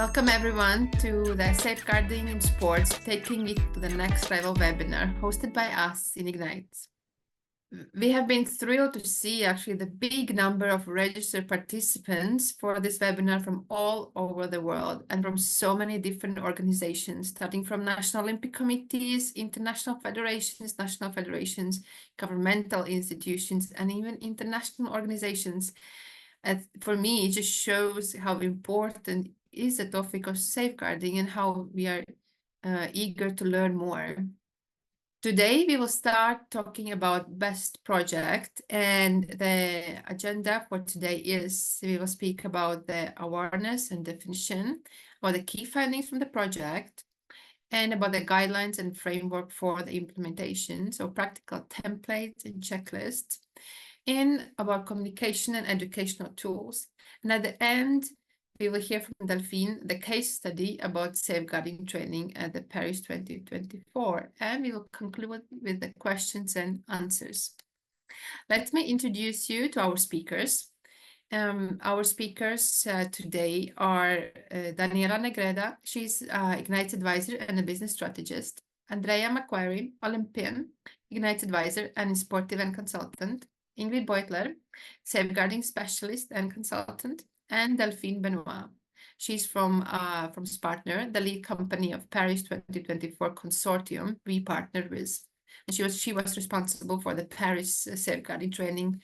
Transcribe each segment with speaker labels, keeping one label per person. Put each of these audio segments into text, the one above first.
Speaker 1: Welcome everyone to the Safeguarding in Sports, Taking It to the Next Level webinar hosted by us in IGNITX. We have been thrilled to see actually the big number of registered participants for this webinar from all over the world and from so many different organizations, starting from national Olympic committees, international federations, national federations, governmental institutions, and even international organizations. For me, it just shows how important is the topic of safeguarding and how we are eager to learn more. Today, we will start talking about BEST project, and the agenda for today is we will speak about the awareness and definition, about the key findings from the project, and about the guidelines and framework for the implementation, so practical templates and checklists, and about communication and educational tools. And at the end, we will hear from Delpine the case study about safeguarding training at the Paris 2024, and we will conclude with the questions and answers. Let me introduce you to our speakers. Our speakers today are Daniela Negreda, she's IGNITX advisor and a business strategist. Andreja McQuarrie, Olympian, IGNITX advisor and sportive and consultant. Ingrid Beutler, safeguarding specialist and consultant. And Delphine Benoit. She's from Spartner, the lead company of Paris 2024 consortium we partnered with. And she was responsible for the Paris safeguarding training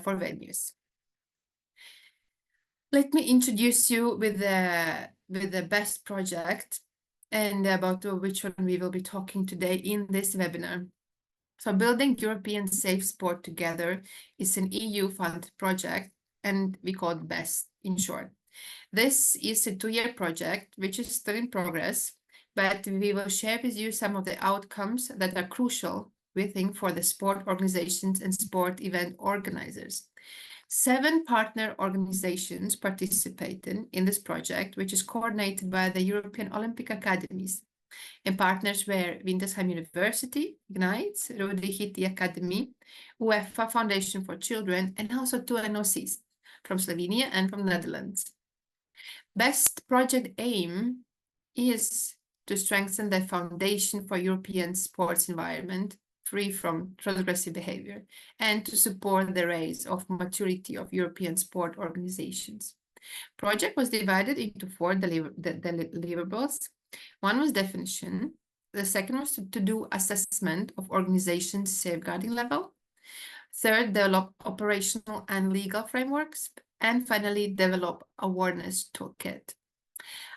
Speaker 1: for venues. Let me introduce you with the BEST project and about which one we will be talking today in this webinar. So Building European Safe Sport Together is an EU-funded project, and we call it BEST in short. This is a 2-year project, which is still in progress, but we will share with you some of the outcomes that are crucial, we think, for the sport organizations and sport event organizers. 7 partner organizations participated in this project, which is coordinated by the European Olympic Academies. And partners were Windesheim University, IGNITX, Rudi Hitti Academy, UEFA Foundation for Children, and also 2 NOCs from Slovenia and from Netherlands. BEST project aim is to strengthen the foundation for European sports environment free from transgressive behavior and to support the rise of maturity of European sport organizations. Project was divided into 4 deliverables. One was definition. The second was to do assessment of organizations' safeguarding level. Third, develop operational and legal frameworks. And finally, develop awareness toolkit.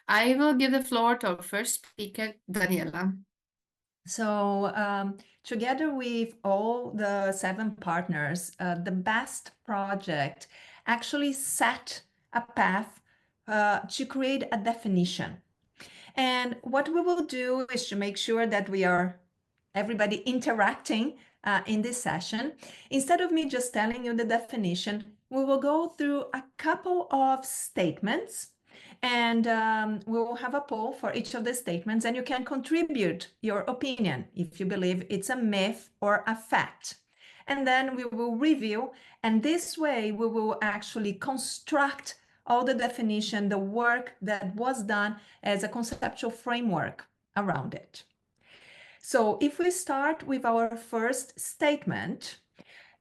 Speaker 1: I will give the floor to our first speaker, Daniela.
Speaker 2: So together with all the 7 partners, the BEST project actually set a path to create a definition. And what we will do is to make sure that we are everybody interacting in this session. Instead of me just telling you the definition, we will go through a couple of statements and we will have a poll for each of the statements, and you can contribute your opinion if you believe it's a myth or a fact. And then we will review, and this way we will actually construct all the definition, the work that was done as a conceptual framework around it. So if we start with our first statement,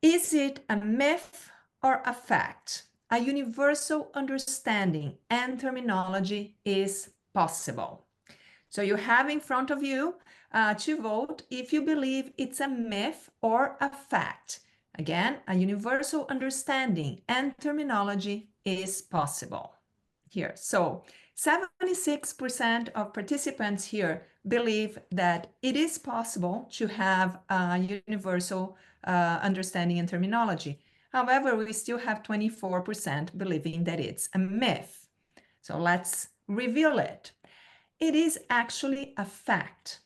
Speaker 2: is it a myth or a fact? A universal understanding and terminology is possible. So you have in front of you to vote if you believe it's a myth or a fact. Again, a universal understanding and terminology is possible here. So 76% of participants here believe that it is possible to have a universal understanding and terminology. However, we still have 24% believing that it's a myth. So let's reveal it. It is actually a fact.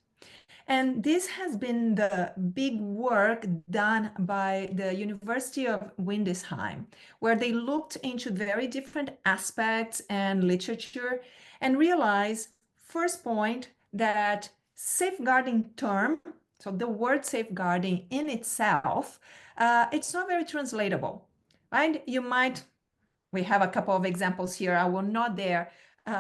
Speaker 2: And this has been the big work done by the University of Windesheim, where they looked into very different aspects and literature and realized, first point, that safeguarding term, so the word safeguarding in itself, it's not very translatable, right? We have a couple of examples here. I will not dare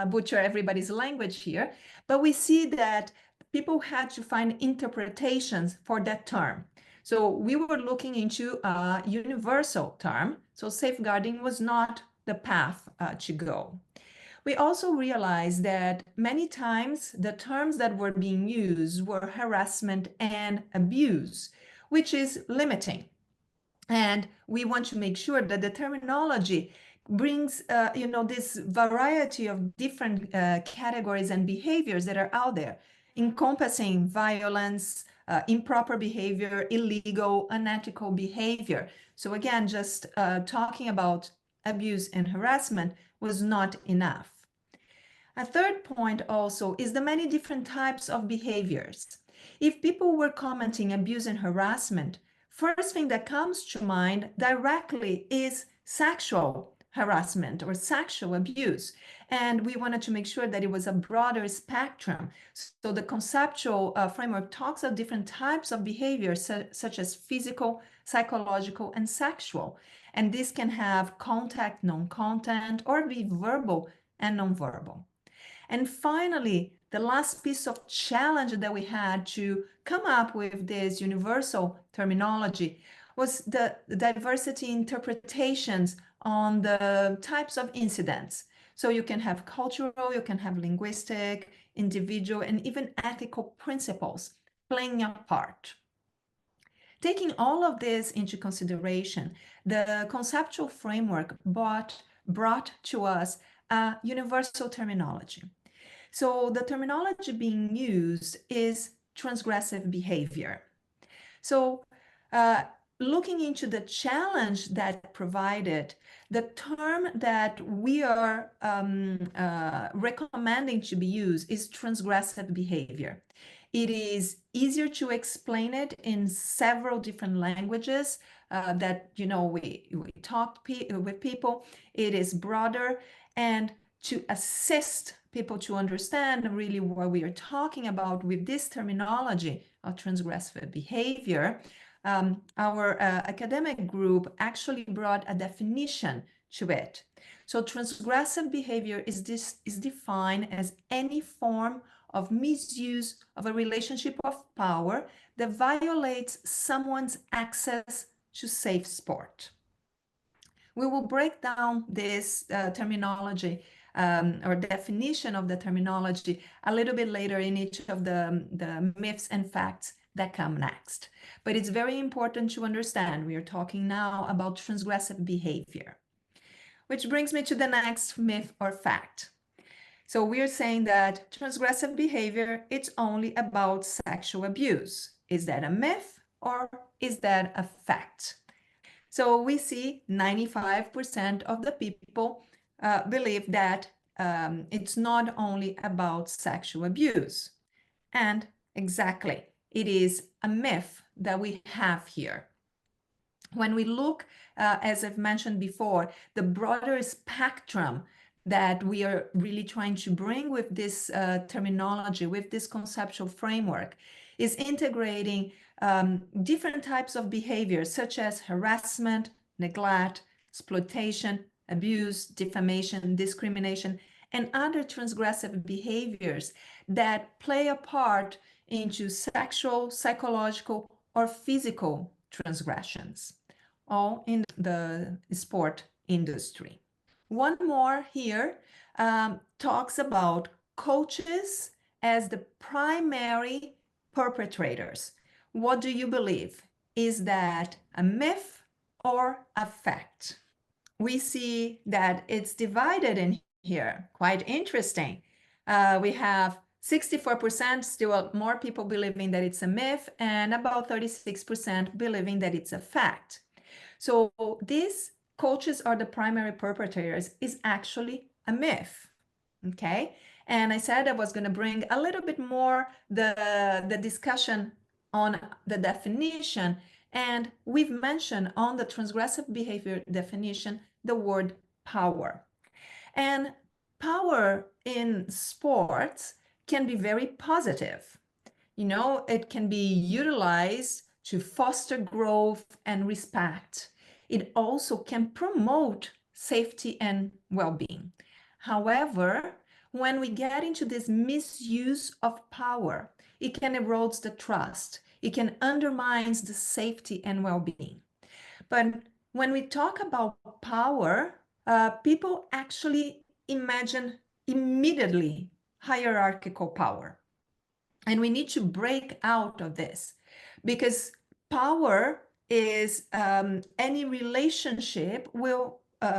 Speaker 2: butcher everybody's language here, but we see that people had to find interpretations for that term. So we were looking into a universal term. So safeguarding was not the path to go. We also realized that many times the terms that were being used were harassment and abuse, which is limiting. And we want to make sure that the terminology brings, this variety of different categories and behaviors that are out there, encompassing violence, improper behavior, illegal, unethical behavior. So again, just talking about abuse and harassment was not enough. A third point also is the many different types of behaviors. If people were commenting abuse and harassment, first thing that comes to mind directly is sexual harassment or sexual abuse. And we wanted to make sure that it was a broader spectrum. So the conceptual framework talks of different types of behaviors, such as physical, psychological, and sexual. And this can have contact, non-contact, or be verbal and non-verbal. And finally, the last piece of challenge that we had to come up with this universal terminology was the diversity interpretations on the types of incidents. So you can have cultural, you can have linguistic, individual, and even ethical principles playing a part. Taking all of this into consideration, the conceptual framework brought to us a universal terminology. So the terminology being used is transgressive behavior. So looking into the challenge that provided, the term that we are recommending to be used is transgressive behavior. It is easier to explain it in several different languages that, we talk with people. It is broader, and to assist people to understand really what we are talking about with this terminology of transgressive behavior, our academic group actually brought a definition to it. So transgressive behavior is defined as any form of misuse of a relationship of power that violates someone's access to safe sport. We will break down this terminology or definition of the terminology a little bit later in each of the myths and facts that come next. But it's very important to understand we are talking now about transgressive behavior, which brings me to the next myth or fact. So we're saying that transgressive behavior, it's only about sexual abuse. Is that a myth or is that a fact? So we see 95% of the people believe that it's not only about sexual abuse. And exactly, it is a myth that we have here. When we look, as I've mentioned before, the broader spectrum that we are really trying to bring with this terminology, with this conceptual framework, is integrating different types of behaviors such as harassment, neglect, exploitation, abuse, defamation, discrimination, and other transgressive behaviors that play a part into sexual, psychological, or physical transgressions, all in the sport industry. One more here talks about coaches as the primary perpetrators. What do you believe? Is that a myth or a fact? We see that it's divided in here. Quite interesting. We have 64% still more people believing that it's a myth and about 36% believing that it's a fact. So these coaches are the primary perpetrators is actually a myth. Okay. And I said I was going to bring a little bit more the discussion on the definition. And we've mentioned on the transgressive behavior definition the word power. And power in sports can be very positive. It can be utilized to foster growth and respect. It also can promote safety and well-being. However, when we get into this misuse of power, it can erode the trust. It can undermine the safety and well-being. But when we talk about power, people actually imagine immediately hierarchical power. And we need to break out of this, because power is any relationship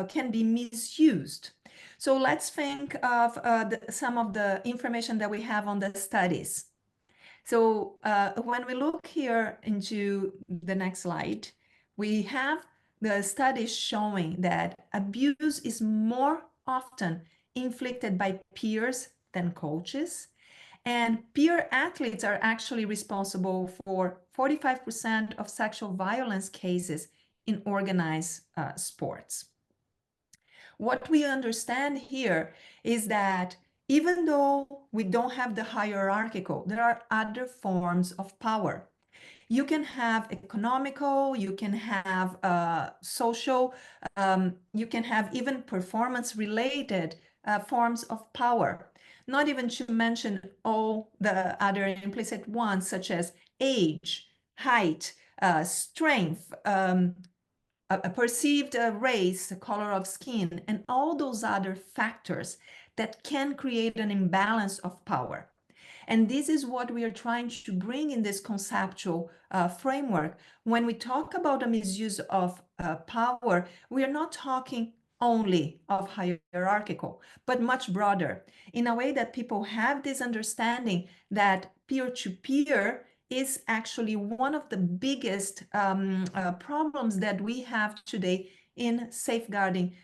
Speaker 2: can be misused. So let's think of some of the information that we have on the studies. So when we look here into the next slide, we have the studies showing that abuse is more often inflicted by peers than coaches. And peer athletes are actually responsible for 45% of sexual violence cases in organized sports. What we understand here is that even though we don't have the hierarchical, there are other forms of power. You can have economical, you can have social, you can have even performance-related forms of power. Not even to mention all the other implicit ones, such as age, height, strength, a perceived race, color of skin, and all those other factors that can create an imbalance of power. And this is what we are trying to bring in this conceptual framework. When we talk about a misuse of power, we are not talking only of hierarchical, but much broader, in a way that people have this understanding that peer-to-peer is actually one of the biggest problems that we have today in safeguarding,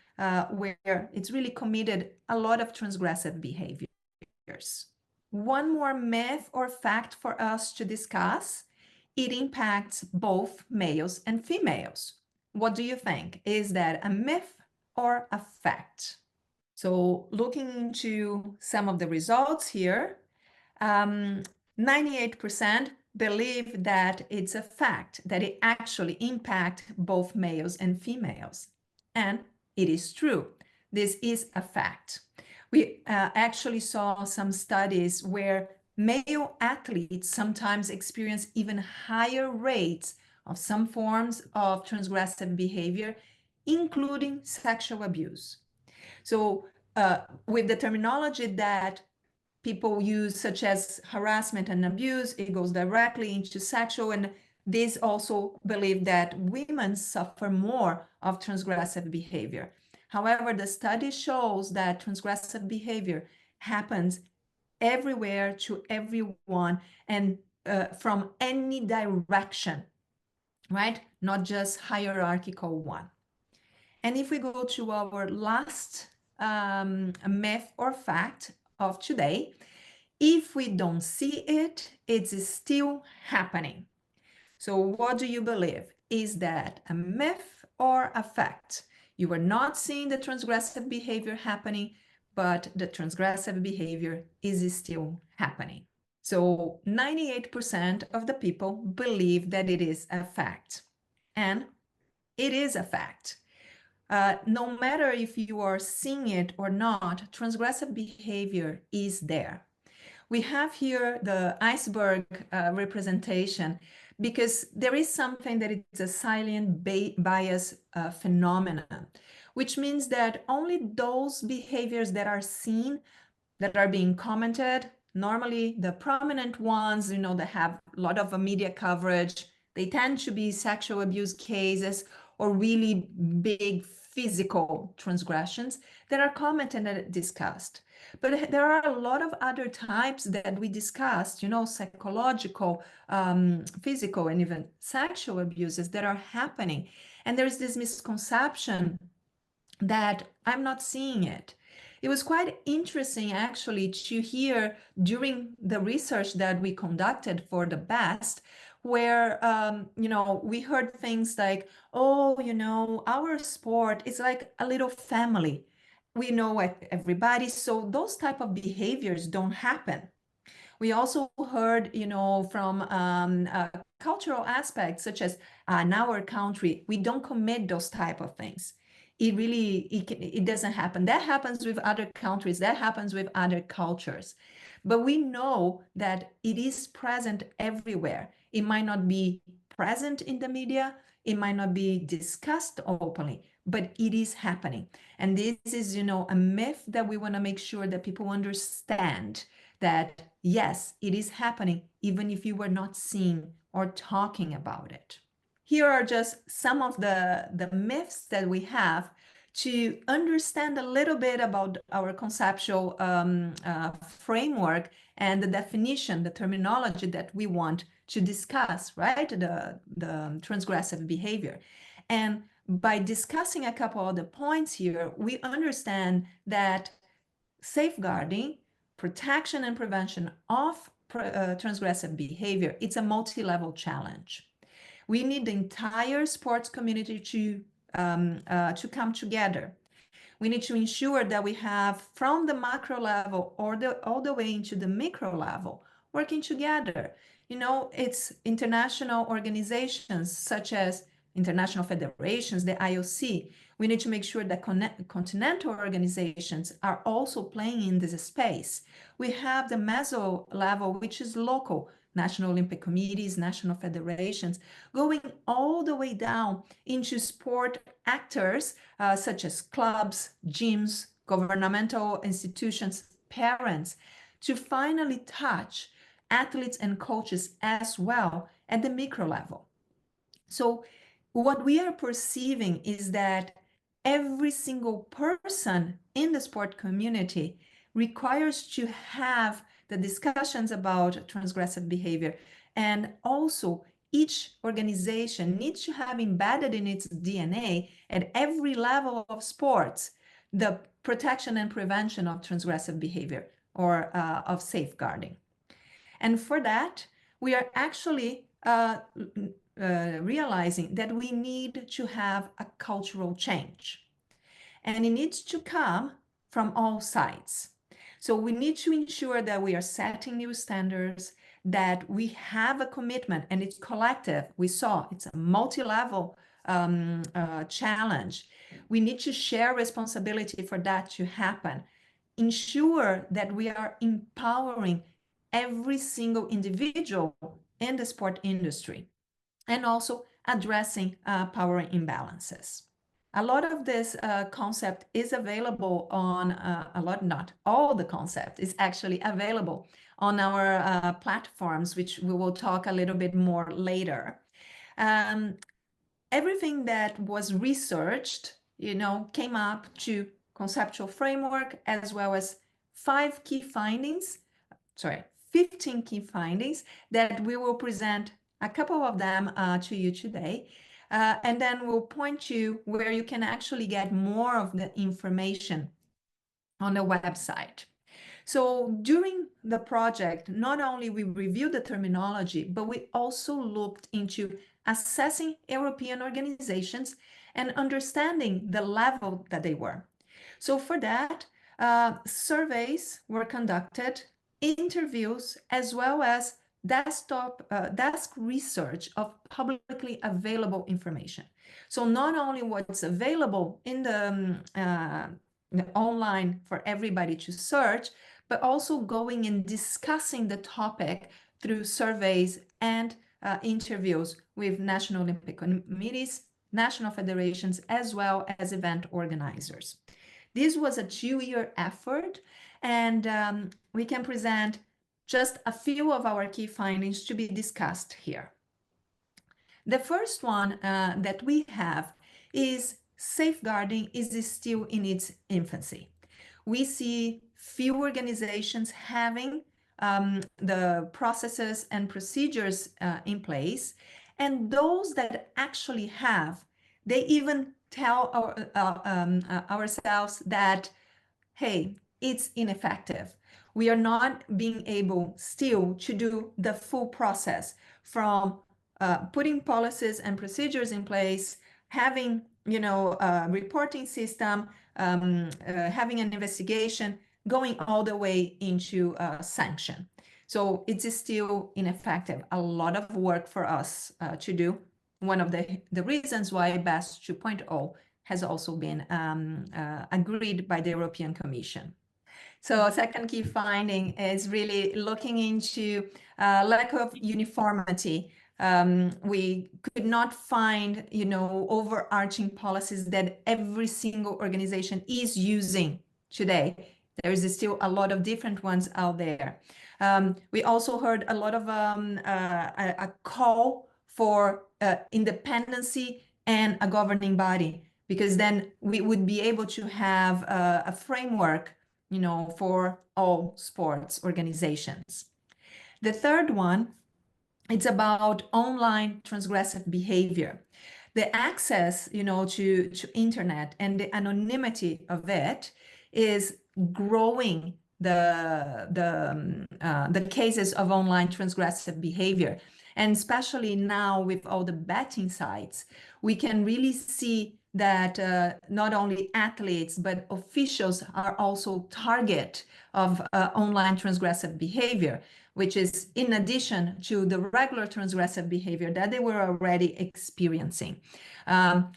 Speaker 2: where it's really committed a lot of transgressive behaviors. One more myth or fact for us to discuss: it impacts both males and females. What do you think? Is that a myth or a fact? So looking into some of the results here, 98% believe that it's a fact, that it actually impacts both males and females. And it is true. This is a fact. We actually saw some studies where male athletes sometimes experience even higher rates of some forms of transgressive behavior, including sexual abuse. So with the terminology that people use, such as harassment and abuse, it goes directly into sexual, and this also believe that women suffer more of transgressive behavior. However, the study shows that transgressive behavior happens everywhere to everyone, and from any direction, right? Not just hierarchical one. And if we go to our last myth or fact of today, if we don't see it, it's still happening. So what do you believe? Is that a myth or a fact? You are not seeing the transgressive behavior happening, but the transgressive behavior is still happening. So 98% of the people believe that it is a fact. And it is a fact. No matter if you are seeing it or not, transgressive behavior is there. We have here the iceberg representation, because there is something that is a silent bias phenomenon, which means that only those behaviors that are seen, that are being commented, normally the prominent ones, you know, that have a lot of media coverage, they tend to be sexual abuse cases or really big physical transgressions that are commented and discussed. But there are a lot of other types that we discussed, you know, psychological, physical, and even sexual abuses that are happening. And there's this misconception that I'm not seeing it. It was quite interesting, actually, to hear during the research that we conducted for the BEST, where, you know, we heard things like, oh, you know, our sport is like a little family. We know everybody, so those type of behaviors don't happen. We also heard, you know, from cultural aspects, such as in our country, we don't commit those type of things. it doesn't happen. That happens with other countries, that happens with other cultures. But we know that it is present everywhere. It might not be present in the media, it might not be discussed openly, but it is happening. And this is, a myth that we want to make sure that people understand that, yes, it is happening, even if you were not seeing or talking about it. Here are just some of the myths that we have to understand a little bit about our conceptual framework and the definition, the terminology that we want to discuss, right? The transgressive behavior. And by discussing a couple of the points here, we understand that safeguarding, protection, and prevention of transgressive behavior, it's a multi-level challenge. We need the entire sports community to come together. We need to ensure that we have, from the macro level all the way into the micro level, working together. It's international organizations such as international federations, the IOC. We need to make sure that continental organizations are also playing in this space. We have the meso level, which is local, national Olympic committees, national federations, going all the way down into sport actors such as clubs, gyms, governmental institutions, parents, to finally touch athletes and coaches as well at the micro level. So what we are perceiving is that every single person in the sport community requires to have the discussions about transgressive behavior. And also each organization needs to have embedded in its DNA at every level of sports, the protection and prevention of transgressive behavior or of safeguarding. And for that, we are actually realizing that we need to have a cultural change. And it needs to come from all sides. So we need to ensure that we are setting new standards, that we have a commitment, and it's collective. We saw it's a multi-level challenge. We need to share responsibility for that to happen. Ensure that we are empowering every single individual in the sport industry, and also addressing power imbalances. A lot of this concept is available on, not all the concept is actually available on our platforms, which we will talk a little bit more later. Everything that was researched, came up to conceptual framework, as well as 15 key findings that we will present a couple of them to you today. And then we'll point you where you can actually get more of the information on the website. So during the project, not only we reviewed the terminology, but we also looked into assessing European organizations and understanding the level that they were. So for that, surveys were conducted, interviews, as well as desk research of publicly available information. So not only what's available in the online for everybody to search, but also going and discussing the topic through surveys and interviews with national Olympic committees, national federations, as well as event organizers. This was a 2-year effort, and we can present just a few of our key findings to be discussed here. The first one that we have is safeguarding is still in its infancy. We see few organizations having the processes and procedures in place, and those that actually have, they even tell ourselves that, hey, it's ineffective. We are not being able still to do the full process from putting policies and procedures in place, having, a reporting system, having an investigation, going all the way into sanction. So it is still ineffective. A lot of work for us to do. One of the reasons why BEST 2.0 has also been agreed by the European Commission. So a second key finding is really looking into lack of uniformity. We could not find, overarching policies that every single organization is using today. There is still a lot of different ones out there. We also heard a lot of a call for independency and a governing body, because then we would be able to have a framework, for all sports organizations. The third one, it's about online transgressive behavior. The access, to internet and the anonymity of it is growing the cases of online transgressive behavior. And especially now with all the betting sites, we can really see that not only athletes, but officials are also target of online transgressive behavior, which is in addition to the regular transgressive behavior that they were already experiencing.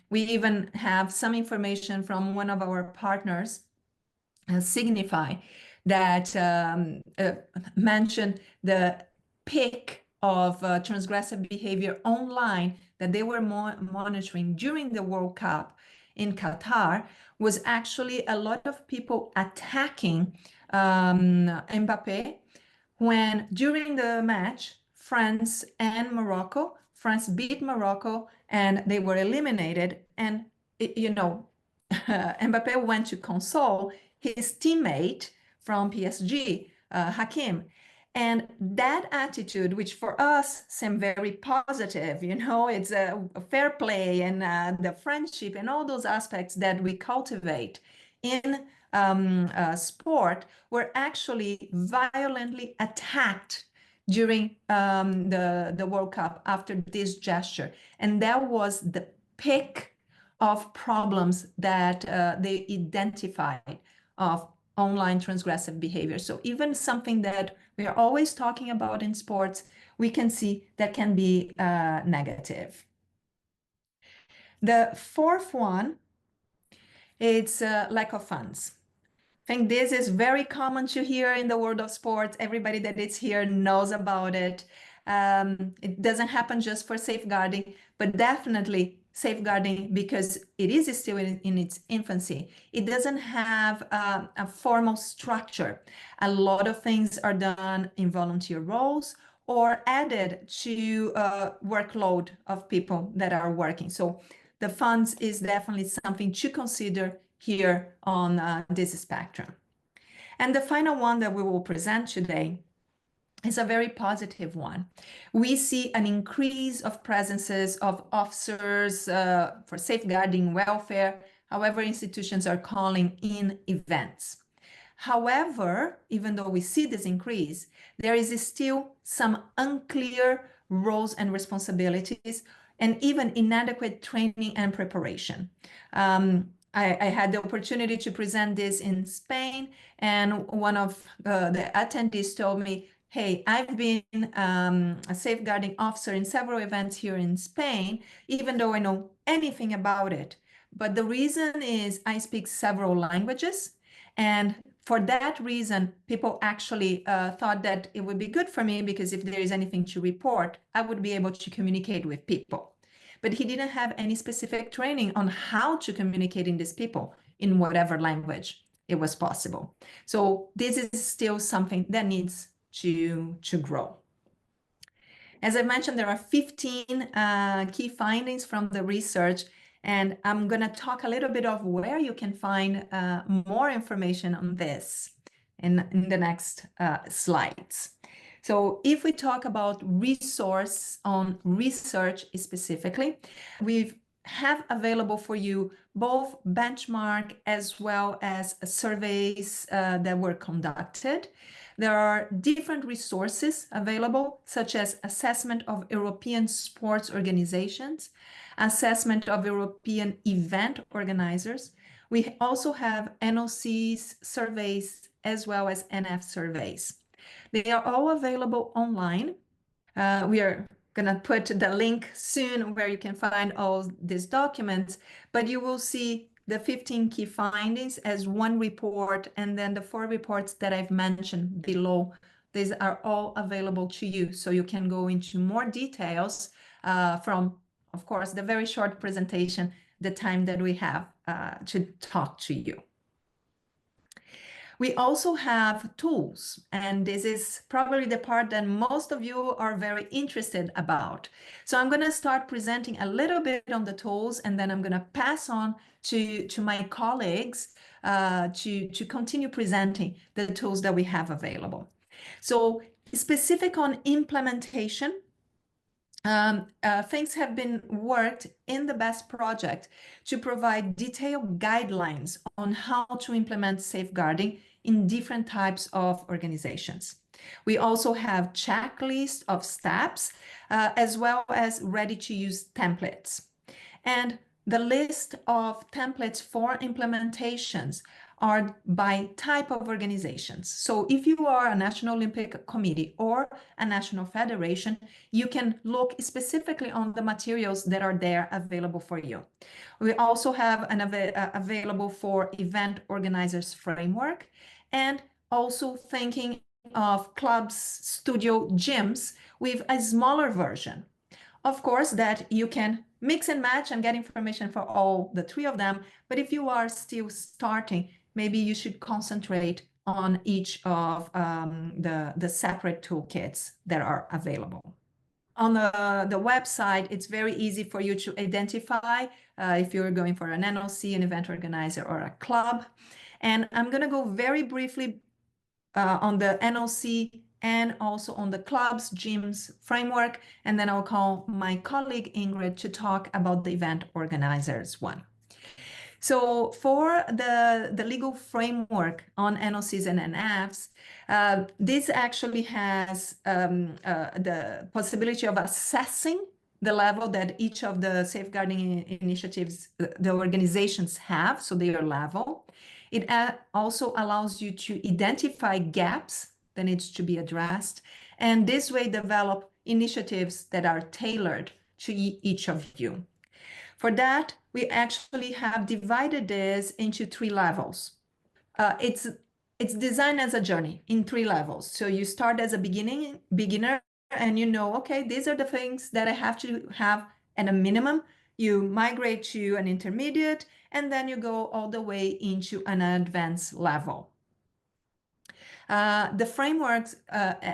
Speaker 2: We even have some information from one of our partners, Signify, that mentioned the peak of transgressive behavior online that they were monitoring during the World Cup in Qatar was actually a lot of people attacking Mbappé when during the match, France beat Morocco and they were eliminated. And, Mbappé went to console his teammate from PSG, Hakim. And that attitude, which for us seemed very positive, it's a fair play and the friendship and all those aspects that we cultivate in sport, were actually violently attacked during the World Cup after this gesture. And that was the peak of problems that they identified of online transgressive behavior. So even something that we are always talking about in sports, we can see that can be negative. The fourth one, it's lack of funds. I think this is very common to hear in the world of sports. Everybody that is here knows about it. It doesn't happen just for safeguarding, but definitely safeguarding because it is still in its infancy. It doesn't have a formal structure. A lot of things are done in volunteer roles or added to workload of people that are working. So the funds is definitely something to consider here on this spectrum. And the final one that we will present today is a very positive one. We see an increase of presences of officers for safeguarding welfare, however institutions are calling in events. However, even though we see this increase, there is still some unclear roles and responsibilities and even inadequate training and preparation. I had the opportunity to present this in Spain, and one of the attendees told me, hey, I've been a safeguarding officer in several events here in Spain, even though I know anything about it. But the reason is I speak several languages, and for that reason, people actually thought that it would be good for me because if there is anything to report, I would be able to communicate with people. But he didn't have any specific training on how to communicate in these people in whatever language it was possible. So this is still something that needs to grow. As I mentioned, there are 15 key findings from the research, and I'm going to talk a little bit of where you can find more information on this in the next slides. So if we talk about resource on research specifically, we have available for you both benchmark as well as surveys that were conducted. There are different resources available, such as assessment of European sports organizations, assessment of European event organizers. We also have NOCs surveys as well as NF surveys. They are all available online. We are gonna put the link soon where you can find all these documents, but you will see the 15 key findings as one report, and then the 4 reports that I've mentioned below. These are all available to you, so you can go into more details from, of course, the very short presentation, the time that we have to talk to you. We also have tools, and this is probably the part that most of you are very interested about. So I'm going to start presenting a little bit on the tools, and then I'm going to pass on to my colleagues to continue presenting the tools that we have available. So specific on implementation, things have been worked in the BEST project to provide detailed guidelines on how to implement safeguarding in different types of organizations. We also have checklists of steps as well as ready-to-use templates. And the list of templates for implementations are by type of organizations. So if you are a National Olympic Committee or a national federation, you can look specifically on the materials that are there available for you. We also have an available for event organizers framework, and also thinking of clubs, studio, gyms with a smaller version. Of course, that you can mix and match and get information for all the 3 of them. But if you are still starting, maybe you should concentrate on each of the separate toolkits that are available. On the website, it's very easy for you to identify if you're going for an NOC, an event organizer, or a club. And I'm going to go very briefly on the NOC and also on the clubs, gyms framework, and then I'll call my colleague Ingrid to talk about the event organizers one. So for the legal framework on NOCs and NFs, this actually has the possibility of assessing the level that each of the safeguarding initiatives, the organizations have, so their level. It also allows you to identify gaps that needs to be addressed, and this way develop initiatives that are tailored to each of you. For that, we actually have divided this into 3 levels. It's designed as a journey in 3 levels. So you start as a beginner, and you know, okay, these are the things that I have to have at a minimum. You migrate to an intermediate, and then you go all the way into an advanced level. The framework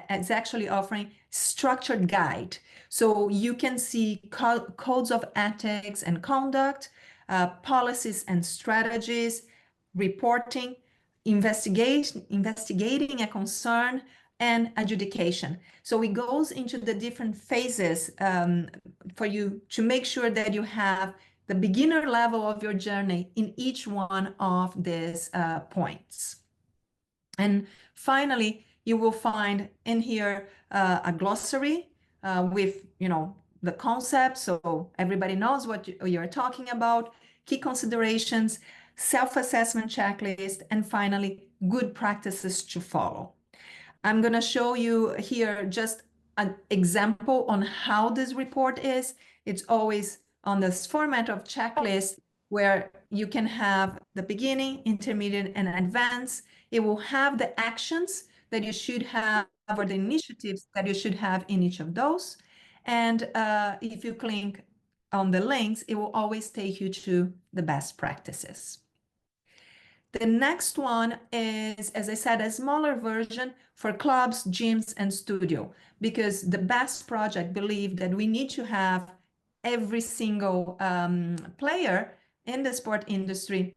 Speaker 2: is actually offering structured guide. So you can see codes of ethics and conduct, policies and strategies, reporting, investigating a concern, and adjudication. So it goes into the different phases for you to make sure that you have the beginner level of your journey in each one of these points. And finally, you will find in here a glossary with, the concept, so everybody knows what you're talking about, key considerations, self-assessment checklist, and finally, good practices to follow. I'm going to show you here just an example on how this report is. It's always on this format of checklist where you can have the beginning, intermediate, and advanced. It will have the actions that you should have or the initiatives that you should have in each of those. And if you click on the links, it will always take you to the best practices. The next one is, as I said, a smaller version for clubs, gyms, and studio, because the BEST project believed that we need to have every single player in the sport industry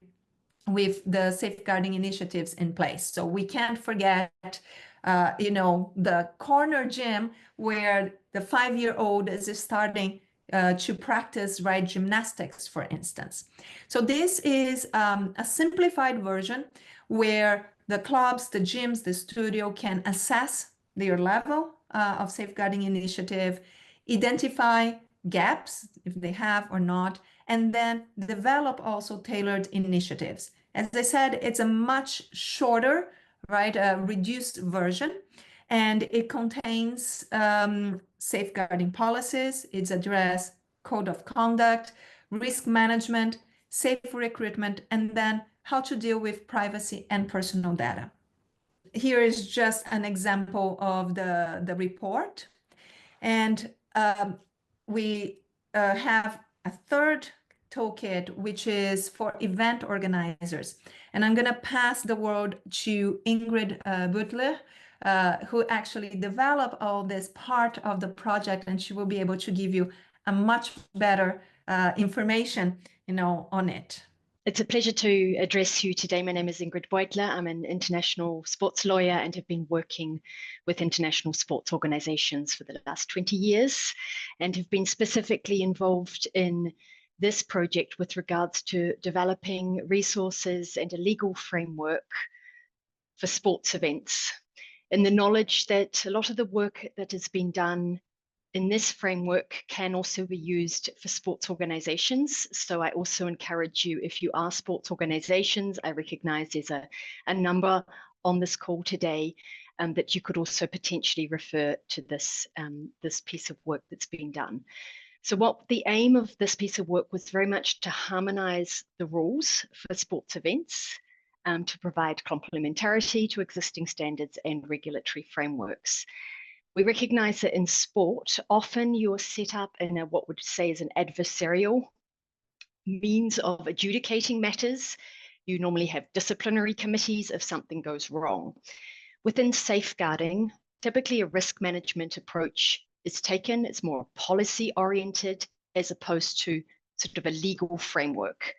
Speaker 2: with the safeguarding initiatives in place. So we can't forget, the corner gym where the 5-year-old is starting to practice right gymnastics, for instance. So this is a simplified version where the clubs, the gyms, the studio can assess their level of safeguarding initiative, identify gaps if they have or not, and then develop also tailored initiatives. As I said, it's a much shorter, right, reduced version. And it contains safeguarding policies. It's addressed code of conduct, risk management, safe recruitment, and then how to deal with privacy and personal data. Here is just an example of the report. And we have a third toolkit, which is for event organizers. And I'm going to pass the word to Ingrid Beutler, who actually developed all this part of the project, and she will be able to give you a much better information, on it.
Speaker 3: It's a pleasure to address you today. My name is Ingrid Beutler. I'm an international sports lawyer and have been working with international sports organizations for the last 20 years and have been specifically involved in this project with regards to developing resources and a legal framework for sports events, in the knowledge that a lot of the work that has been done in this framework can also be used for sports organizations. So I also encourage you, if you are sports organizations, I recognize there's a number on this call today that you could also potentially refer to this, this piece of work that's been done. So what the aim of this piece of work was very much to harmonize the rules for sports events, to provide complementarity to existing standards and regulatory frameworks. We recognize that in sport, often you're set up in what would say is an adversarial means of adjudicating matters. You normally have disciplinary committees if something goes wrong. Within safeguarding, typically a risk management approach is taken. It's more policy oriented as opposed to sort of a legal framework.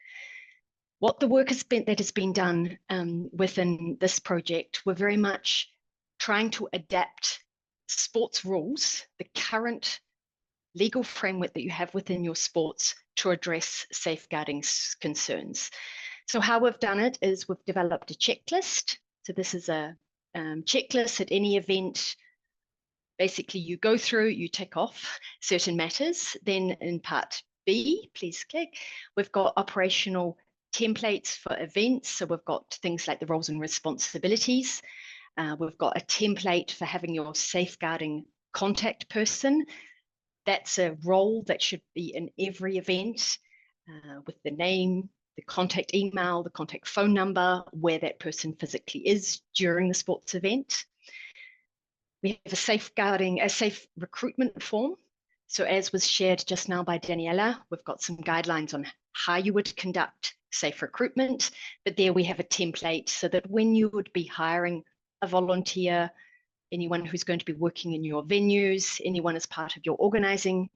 Speaker 3: What the work that has been done within this project, we're very much trying to adapt sports rules, the current legal framework that you have within your sports, to address safeguarding concerns. So how we've done it is we've developed a checklist. So this is a checklist at any event. Basically, you go through, you tick off certain matters. Then in part B, please click, we've got operational templates for events. So we've got things like the roles and responsibilities. We've got a template for having your safeguarding contact person. That's a role that should be in every event with the name, the contact email, the contact phone number, where that person physically is during the sports event. We have a safe recruitment form. So as was shared just now by Daniela, we've got some guidelines on how you would conduct safe recruitment, but there we have a template so that when you would be hiring a volunteer, anyone who's going to be working in your venues, anyone as part of your organizing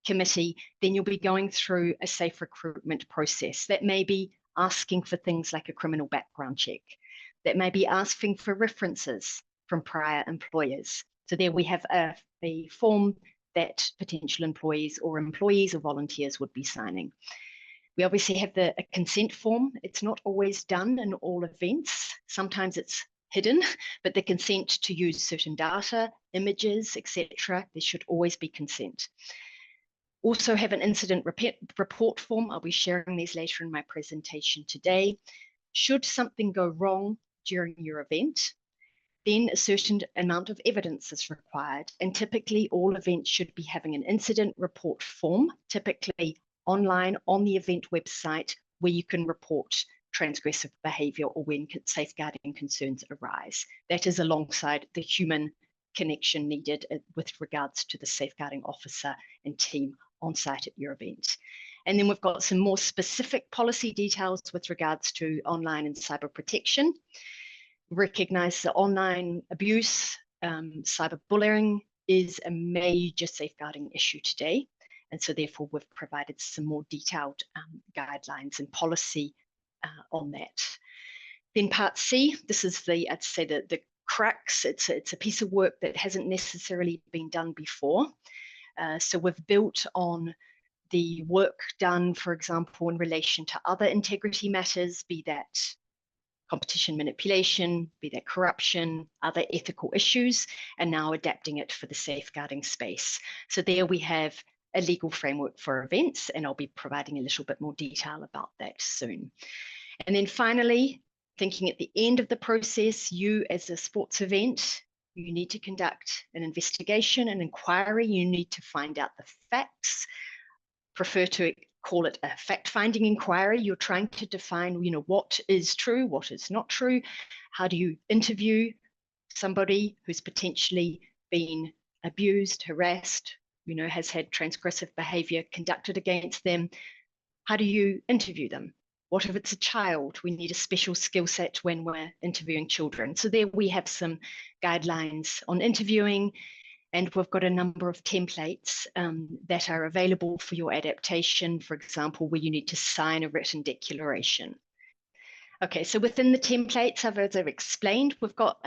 Speaker 3: committee, then you'll be going through a safe recruitment process. That may be asking for things like a criminal background check. That may be asking for references from prior employers. So there we have a form that potential employees or volunteers would be signing. We obviously have a consent form. It's not always done in all events. Sometimes it's hidden, but the consent to use certain data, images, etc., there should always be consent. Also have an incident report form. I'll be sharing these later in my presentation today. Should something go wrong during your event, then a certain amount of evidence is required. And typically all events should be having an incident report form, typically online on the event website, where you can report transgressive behaviour or when safeguarding concerns arise. That is alongside the human connection needed with regards to the safeguarding officer and team on site at your event. And then we've got some more specific policy details with regards to online and cyber protection. Recognise that online abuse, cyberbullying is a major safeguarding issue today. And so therefore we've provided some more detailed guidelines and policy on that. Then part C, this is I'd say the crux. It's a piece of work that hasn't necessarily been done before. So we've built on the work done, for example, in relation to other integrity matters, be that competition manipulation, be that corruption, other ethical issues, and now adapting it for the safeguarding space. So there we have a legal framework for events, and I'll be providing a little bit more detail about that soon. And then finally, thinking at the end of the process, you as a sports event, You need to conduct an investigation, an inquiry. You need to find out the facts. Prefer to call it a fact-finding inquiry. You're trying to define, what is true, what is not true. How do you interview somebody who's potentially been abused, harassed, has had transgressive behavior conducted against them? How do you interview them? What if it's a child? We need a special skill set when we're interviewing children. So there we have some guidelines on interviewing, and we've got a number of templates that are available for your adaptation, for example, where you need to sign a written declaration. Okay, so within the templates, as I've explained, we've got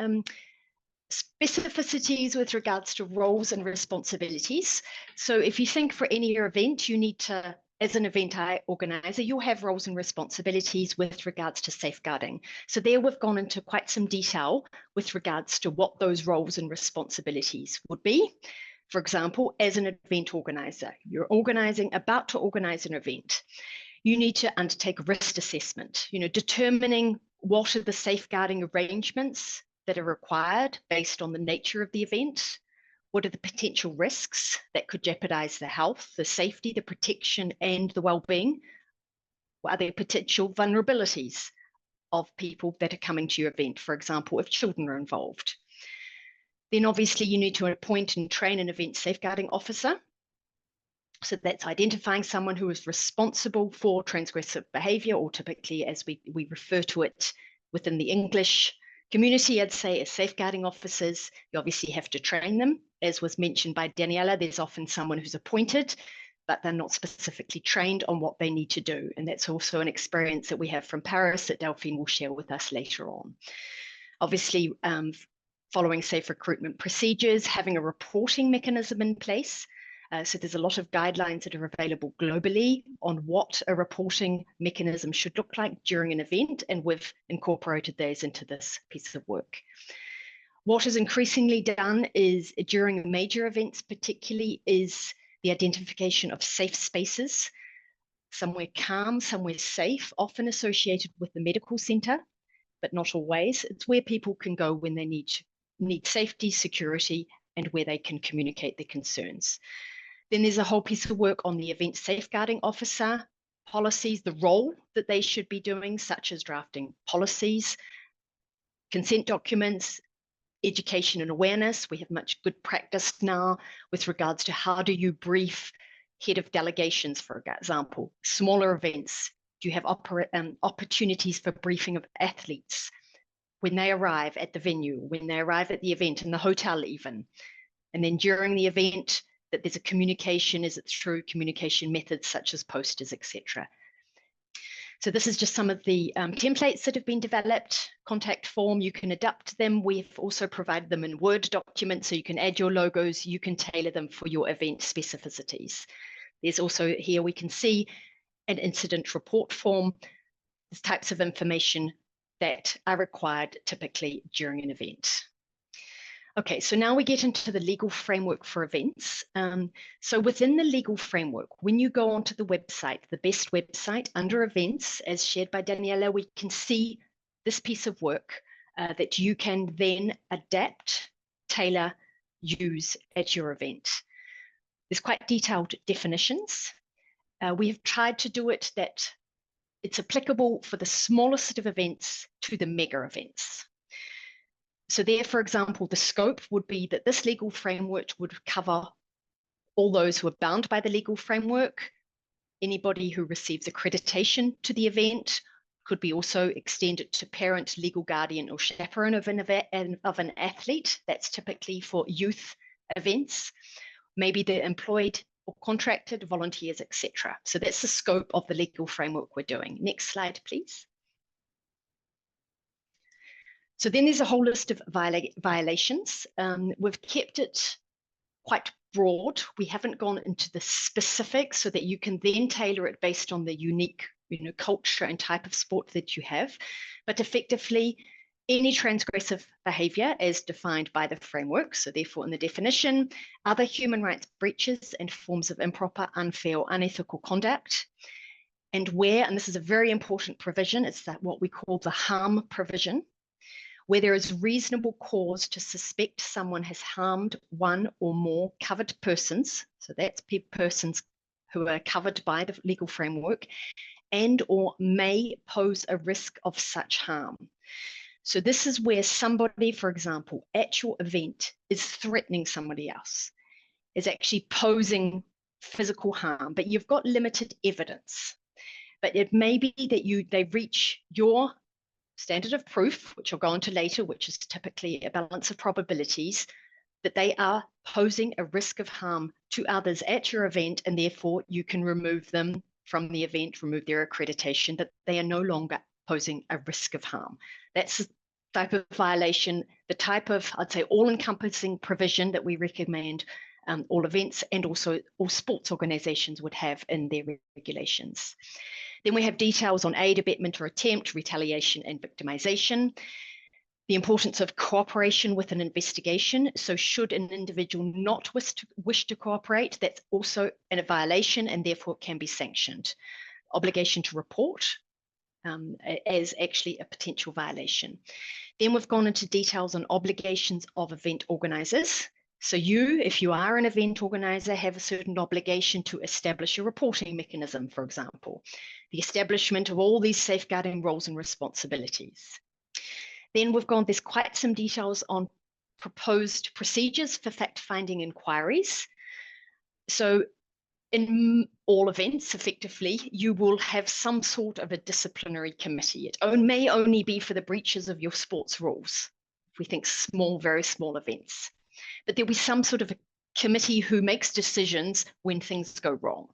Speaker 3: specificities with regards to roles and responsibilities. So if you think for any event, you need to, as an event organizer, you'll have roles and responsibilities with regards to safeguarding. So there we've gone into quite some detail with regards to what those roles and responsibilities would be. For example, as an event organizer, you're about to organize an event. You need to undertake a risk assessment, determining what are the safeguarding arrangements that are required based on the nature of the event. What are the potential risks that could jeopardize the health, the safety, the protection, and the well-being? What are there potential vulnerabilities of people that are coming to your event, for example, if children are involved? Then obviously you need to appoint and train an event safeguarding officer. So that's identifying someone who is responsible for transgressive behavior, or typically as we refer to it within the English community, I'd say, as safeguarding officers. You obviously have to train them. As was mentioned by Daniela, there's often someone who's appointed, but they're not specifically trained on what they need to do. And that's also an experience that we have from Paris that Delpine will share with us later on. Obviously, following safe recruitment procedures, having a reporting mechanism in place. So there's a lot of guidelines that are available globally on what a reporting mechanism should look like during an event, and we've incorporated those into this piece of work. What is increasingly done is, during major events particularly, is the identification of safe spaces, somewhere calm, somewhere safe, often associated with the medical centre, but not always. It's where people can go when they need safety, security, and where they can communicate their concerns. Then there's a whole piece of work on the event safeguarding officer, policies, the role that they should be doing, such as drafting policies, consent documents, education and awareness. We have much good practice now with regards to how do you brief head of delegations, for example. Smaller events, do you have opportunities for briefing of athletes when they arrive at the venue, when they arrive at the event, in the hotel even. And then during the event, that there's a communication, is it through communication methods such as posters, etc. So this is just some of the templates that have been developed. Contact form, you can adapt them. We've also provided them in Word documents, so you can add your logos, you can tailor them for your event specificities. There's also, here we can see an incident report form. There's types of information that are required typically during an event. Okay, so now we get into the legal framework for events. So within the legal framework, when you go onto the website, the BESST website, under events, as shared by Daniela, we can see this piece of work that you can then adapt, tailor, use at your event. There's quite detailed definitions. We have tried to do it that it's applicable for the smallest of events to the mega events. So there, for example, the scope would be that this legal framework would cover all those who are bound by the legal framework, anybody who receives accreditation to the event, could be also extended to parent, legal guardian, or chaperone of an athlete. That's typically for youth events. Maybe they're employed or contracted, volunteers, etc. So that's the scope of the legal framework we're doing. Next slide, please. So then there's a whole list of violations. We've kept it quite broad. We haven't gone into the specifics so that you can then tailor it based on the unique culture and type of sport that you have. But effectively, any transgressive behavior as defined by the framework, so therefore in the definition, other human rights breaches and forms of improper, unfair, or unethical conduct. And where, and this is a very important provision, it's that what we call the harm provision, where there is reasonable cause to suspect someone has harmed one or more covered persons, so that's persons who are covered by the legal framework, and or may pose a risk of such harm. So this is where somebody, for example, at your event is threatening somebody else, is actually posing physical harm, but you've got limited evidence. But it may be that they reach your standard of proof, which I'll go into later, which is typically a balance of probabilities, that they are posing a risk of harm to others at your event, and therefore you can remove them from the event, remove their accreditation, that they are no longer posing a risk of harm. That's the type of violation, the type of, I'd say, all-encompassing provision that we recommend all events and also all sports organizations would have in their regulations. Then we have details on aid, abetment or attempt, retaliation and victimization. The importance of cooperation with an investigation. So should an individual not wish to cooperate, that's also a violation and therefore can be sanctioned. Obligation to report as actually a potential violation. Then we've gone into details on obligations of event organizers. So you, if you are an event organizer, have a certain obligation to establish a reporting mechanism, for example, the establishment of all these safeguarding roles and responsibilities. Then there's quite some details on proposed procedures for fact-finding inquiries. So in all events, effectively, you will have some sort of a disciplinary committee. It may only be for the breaches of your sports rules, if we think small, very small events. But there'll be some sort of a committee who makes decisions when things go wrong.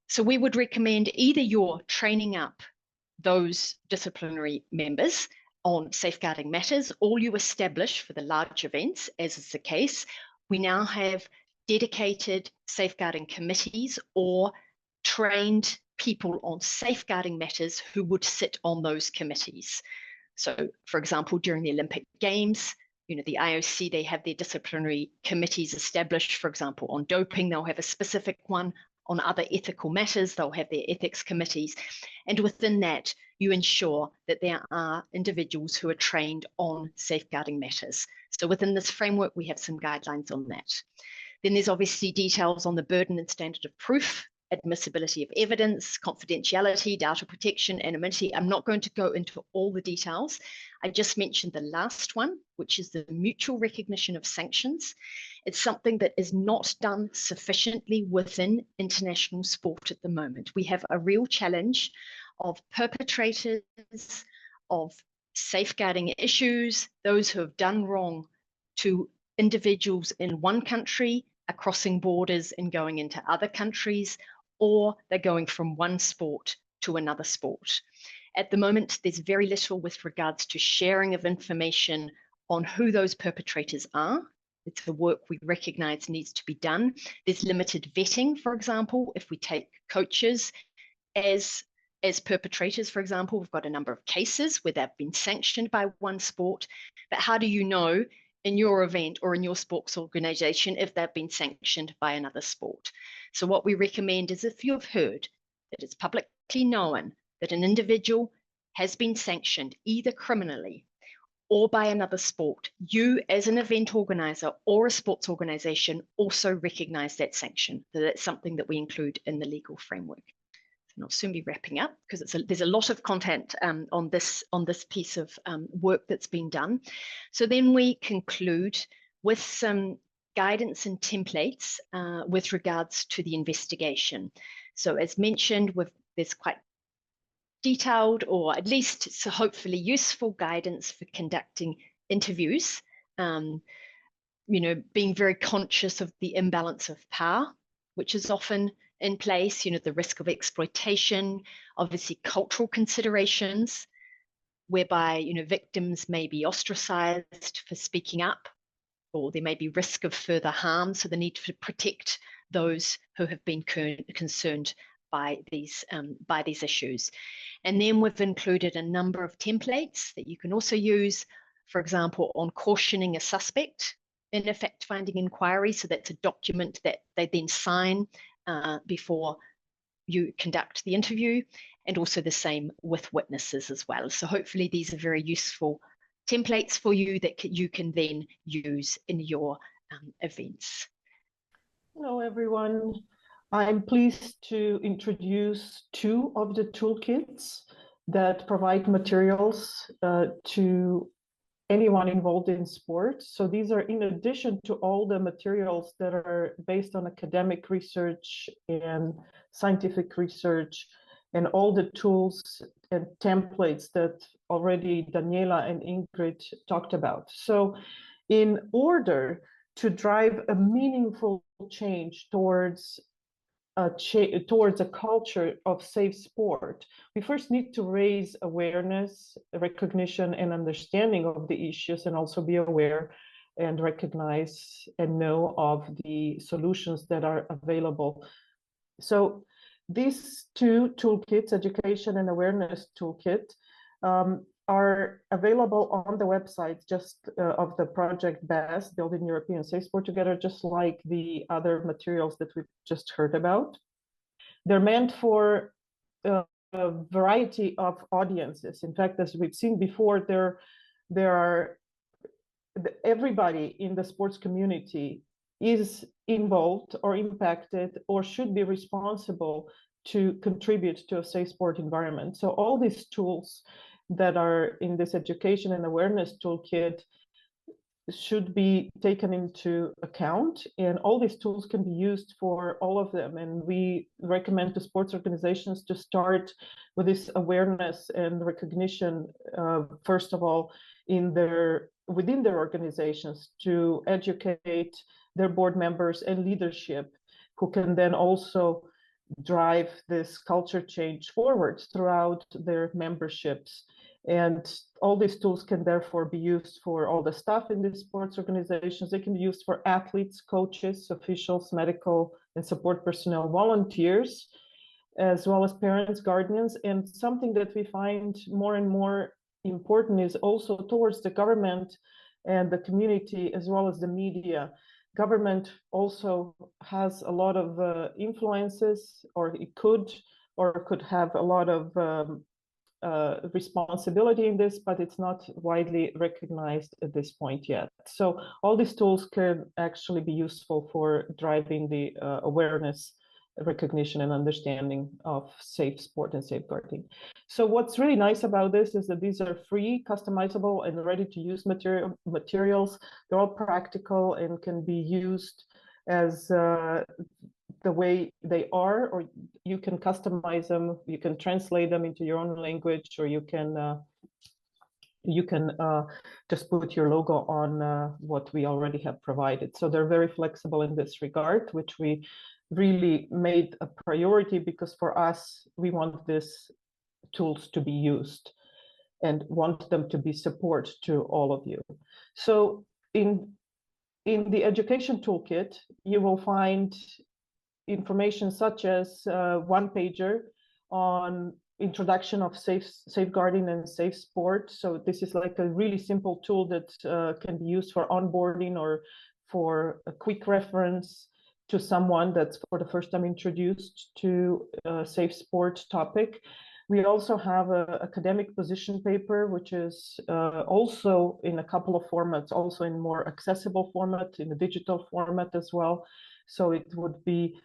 Speaker 3: So we would recommend either you're training up those disciplinary members on safeguarding matters, or you establish for the large events, as is the case, we now have dedicated safeguarding committees or trained people on safeguarding matters who would sit on those committees. So, for example, during the Olympic Games, the IOC, they have their disciplinary committees established, for example, on doping, they'll have a specific one. On other ethical matters, they'll have their ethics committees. And within that, you ensure that there are individuals who are trained on safeguarding matters. So within this framework, we have some guidelines on that. Then there's obviously details on the burden and standard of proof, admissibility of evidence, confidentiality, data protection, anonymity. I'm not going to go into all the details. I just mentioned the last one, which is the mutual recognition of sanctions. It's something that is not done sufficiently within international sport at the moment. We have a real challenge of perpetrators, of safeguarding issues, those who have done wrong to individuals in one country are crossing borders and going into other countries, or they're going from one sport to another sport. At the moment, there's very little with regards to sharing of information on who those perpetrators are. It's the work we recognize needs to be done. There's limited vetting, for example, if we take coaches as perpetrators, for example, we've got a number of cases where they've been sanctioned by one sport, but how do you know in your event or in your sports organization if they've been sanctioned by another sport? So what we recommend is if you've heard that it's publicly known that an individual has been sanctioned either criminally or by another sport, you as an event organizer or a sports organization also recognize that sanction. So that's something that we include in the legal framework. And I'll soon be wrapping up because there's a lot of content on this piece of work that's been done. So then we conclude with some guidance and templates with regards to the investigation. So as mentioned, there's quite detailed, or at least so hopefully useful guidance for conducting interviews, being very conscious of the imbalance of power, which is often in place, the risk of exploitation, obviously cultural considerations, whereby, victims may be ostracized for speaking up, or there may be risk of further harm. So the need to protect those who have been concerned by these issues. And then we've included a number of templates that you can also use, for example, on cautioning a suspect in a fact-finding inquiry. So that's a document that they then sign before you conduct the interview, and also the same with witnesses as well. So hopefully these are very useful templates for you that you can then use in your events.
Speaker 4: Hello, everyone. I'm pleased to introduce two of the toolkits that provide materials to anyone involved in sport. So these are in addition to all the materials that are based on academic research and scientific research and all the tools and templates that already Daniela and Ingrid talked about. So in order to drive a meaningful change towards a culture of safe sport, we first need to raise awareness, recognition, and understanding of the issues, and also be aware and recognize and know of the solutions that are available. So these two toolkits, education and awareness toolkit, are available on the website just of the project BESST, Building European Safe Sport Together, just like the other materials that we've just heard about. They're meant for a variety of audiences. In fact, as we've seen before, there are everybody in the sports community is involved or impacted or should be responsible to contribute to a safe sport environment. So all these tools that are in this education and awareness toolkit should be taken into account, and all these tools can be used for all of them. And we recommend to sports organizations to start with this awareness and recognition, first of all, within their organizations, to educate their board members and leadership, who can then also drive this culture change forward throughout their memberships. And all these tools can therefore be used for all the staff in these sports organizations. They can be used for athletes, coaches, officials, medical and support personnel, volunteers, as well as parents, guardians. And something that we find more and more important is also towards the government and the community, as well as the media. Government also has a lot of influences, or it could have a lot of responsibility in this, but it's not widely recognized at this point yet. So all these tools can actually be useful for driving the awareness, recognition, and understanding of safe sport and safeguarding. So what's really nice about this is that these are free, customizable, and ready-to-use materials. They're all practical and can be used as the way they are, or you can customize them, you can translate them into your own language, or you can just put your logo on what we already have provided. So they're very flexible in this regard, which we really made a priority, because for us, we want these tools to be used and want them to be support to all of you. So in the education toolkit, you will find information such as one-pager on introduction of safeguarding and safe sport. So this is like a really simple tool that can be used for onboarding or for a quick reference to someone that's for the first time introduced to a safe sport topic. We also have an academic position paper, which is also in a couple of formats, also in more accessible format, in a digital format as well. So it would be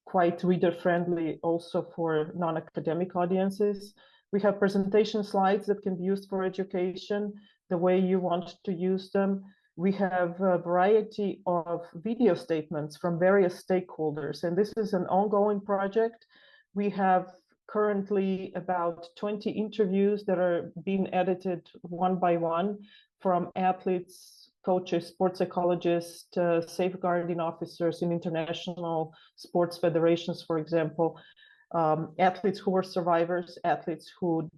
Speaker 4: quite reader-friendly also for non-academic audiences. We have presentation slides that can be used for education, the way you want to use them. We have a variety of video statements from various stakeholders, and this is an ongoing project. We have currently about 20 interviews that are being edited one by one, from athletes, coaches, sports psychologists, safeguarding officers in international sports federations, for example, athletes who are survivors, athletes who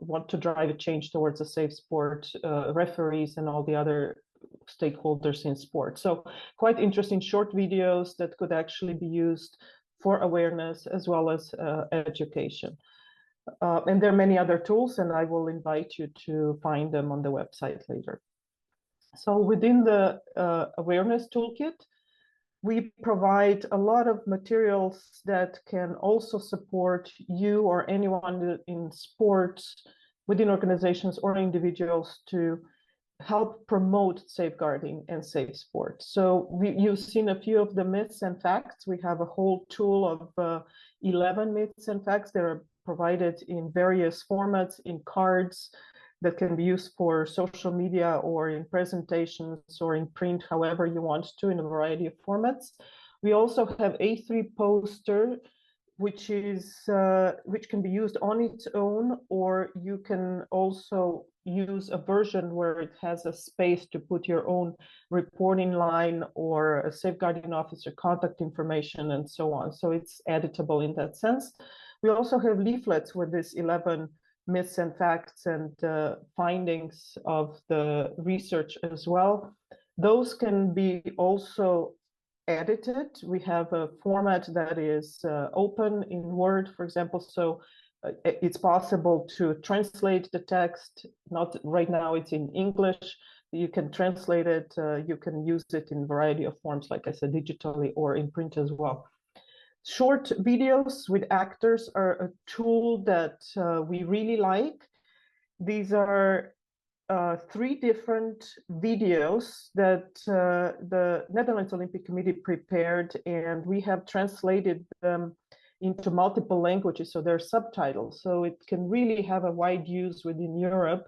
Speaker 4: want to drive a change towards a safe sport, referees, and all the other stakeholders in sport. So quite interesting short videos that could actually be used for awareness as well as education. And there are many other tools, and I will invite you to find them on the website later. So within the awareness toolkit, we provide a lot of materials that can also support you or anyone in sports within organizations or individuals to help promote safeguarding and safe sport. So you've seen a few of the myths and facts. We have a whole tool of 11 myths and facts that are provided in various formats, in cards that can be used for social media or in presentations or in print, however you want to, in a variety of formats. We also have A3 poster, which can be used on its own, or you can also use a version where it has a space to put your own reporting line or a safeguarding officer contact information and so on. So it's editable in that sense. We also have leaflets with this 11 myths and facts and findings of the research as well. Those can be also edited. We have a format that is open in Word, for example, so it's possible to translate the text. Not right now, it's in English. You can translate it. You can use it in a variety of forms, like I said, digitally or in print as well. Short videos with actors are a tool that we really like. These are 3 different videos that the Netherlands Olympic Committee prepared, and we have translated them into multiple languages, so they're subtitles. So it can really have a wide use within Europe.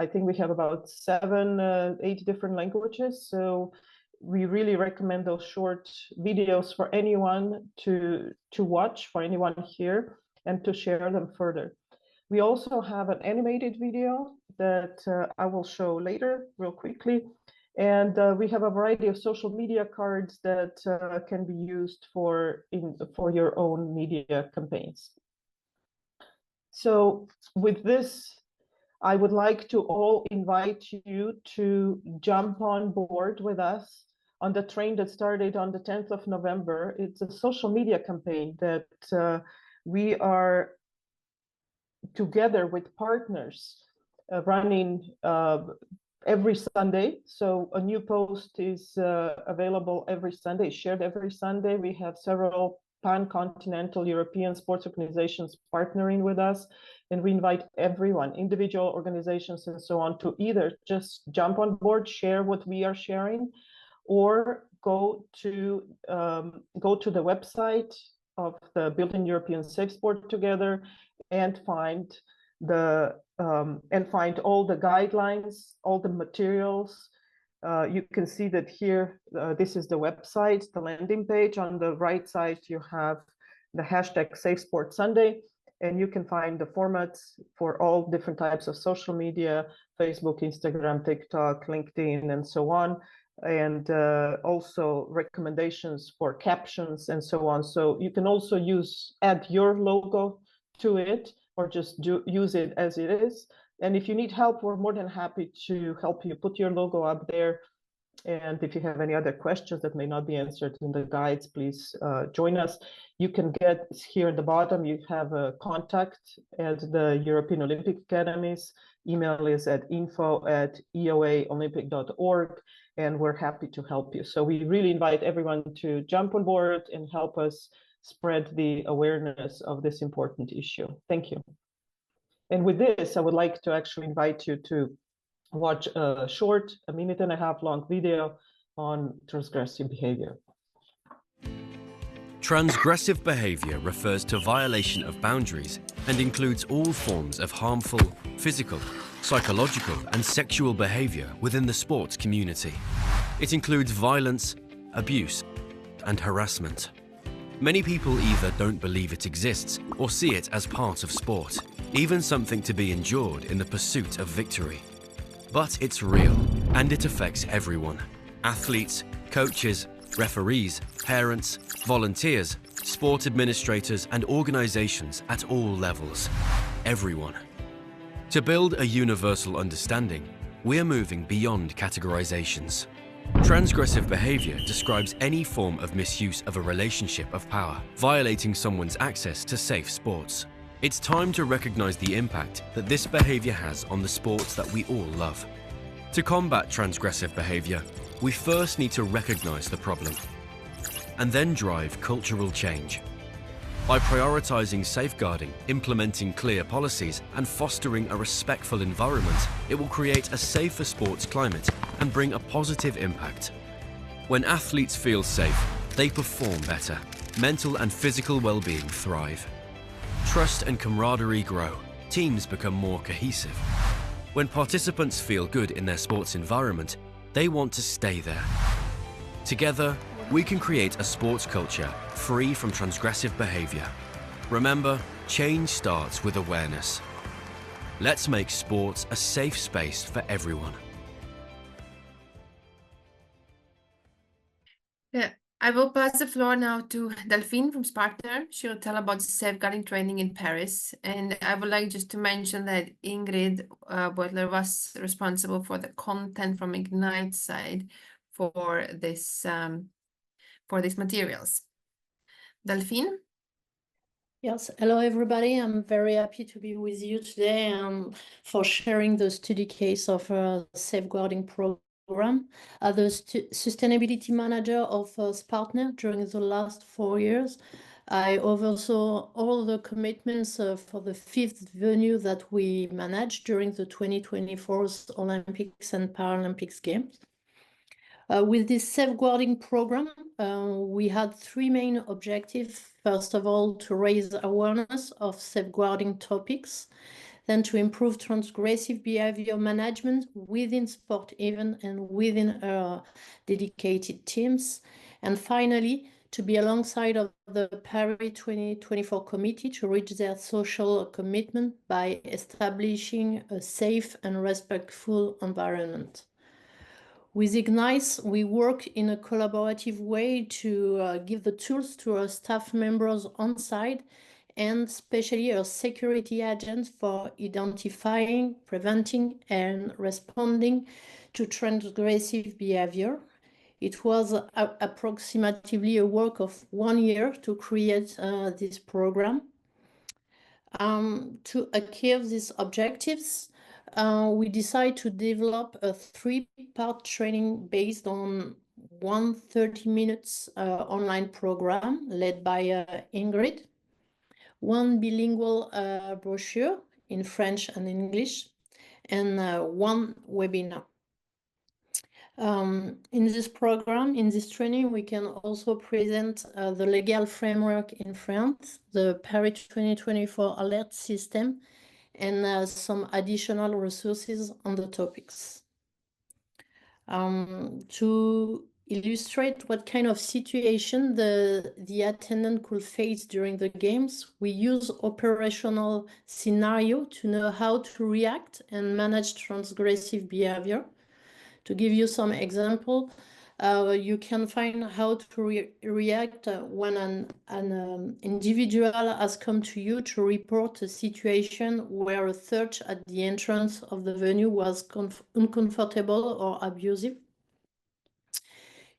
Speaker 4: I think we have about 7, 8 different languages. So we really recommend those short videos for anyone to watch, for anyone here, and to share them further. We also have an animated video that I will show later real quickly. And we have a variety of social media cards that can be used for your own media campaigns. So with this, I would like to all invite you to jump on board with us on the train that started on the 10th of November. It's a social media campaign that we are together with partners running every Sunday. So a new post is available every Sunday, shared every Sunday. We have several pan-continental European sports organizations partnering with us, and we invite everyone, individual organizations and so on, to either just jump on board, share what we are sharing, or go to the website of the Building European Safe Sport Together and find all the guidelines, all the materials. You can see that here, this is the website, the landing page. On the right side, you have the hashtag Safe Sport Sunday, and you can find the formats for all different types of social media, Facebook, Instagram, TikTok, LinkedIn, and so on. And also recommendations for captions and so on. So you can also add your logo to it, or just use it as it is. And if you need help, we're more than happy to help you put your logo up there. And if you have any other questions that may not be answered in the guides, please join us. You can get here at the bottom, you have a contact at the European Olympic Academies. Email is at info@eoaolympic.org, and we're happy to help you. So we really invite everyone to jump on board and help us spread the awareness of this important issue. Thank you. And with this, I would like to actually invite you to watch a short, 1.5 minute long video on transgressive behavior.
Speaker 5: Transgressive behavior refers to violation of boundaries and includes all forms of harmful, physical, psychological, and sexual behavior within the sports community. It includes violence, abuse, and harassment. Many people either don't believe it exists or see it as part of sport, even something to be endured in the pursuit of victory. But it's real, and it affects everyone. Athletes, coaches, referees, parents, volunteers, sport administrators, and organizations at all levels. Everyone. To build a universal understanding, we're moving beyond categorizations. Transgressive behavior describes any form of misuse of a relationship of power, violating someone's access to safe sports. It's time to recognize the impact that this behavior has on the sports that we all love. To combat transgressive behavior, we first need to recognize the problem, and then drive cultural change. By prioritising safeguarding, implementing clear policies and fostering a respectful environment, it will create a safer sports climate and bring a positive impact. When athletes feel safe, they perform better. Mental and physical well-being thrive. Trust and camaraderie grow. Teams become more cohesive. When participants feel good in their sports environment, they want to stay there. Together, we can create a sports culture free from transgressive behaviour. Remember, change starts with awareness. Let's make sports a safe space for everyone.
Speaker 1: Yeah, I will pass the floor now to Delphine from Spartner. She'll tell about safeguarding training in Paris. And I would like just to mention that Ingrid Beutler was responsible for the content from Ignite's side for these materials. Delphine?
Speaker 6: Yes, hello everybody. I'm very happy to be with you today for sharing the study case of a safeguarding program. As the sustainability manager of Spartner during the last 4 years, I oversaw all the commitments for the 5th venue that we managed during the 2024 Olympics and Paralympics Games. With this safeguarding program, we had 3 main objectives. First of all, to raise awareness of safeguarding topics, then to improve transgressive behavior management within sport events and within dedicated teams, and finally, to be alongside of the Paris 2024 committee to reach their social commitment by establishing a safe and respectful environment. With IGNITX, we work in a collaborative way to give the tools to our staff members on site and especially our security agents for identifying, preventing, and responding to transgressive behavior. It was approximately a work of 1 year to create this program. To achieve these objectives, we decided to develop a 3-part training based on 130 minutes online program led by Ingrid, 1 bilingual brochure in French and English, and 1 webinar. In this program, in this training, we can also present the legal framework in France, the Paris 2024 alert system, and some additional resources on the topics. To illustrate what kind of situation the attendant could face during the games, we use operational scenario to know how to react and manage transgressive behavior. To give you some example, you can find how to react when an individual has come to you to report a situation where a search at the entrance of the venue was uncomfortable or abusive.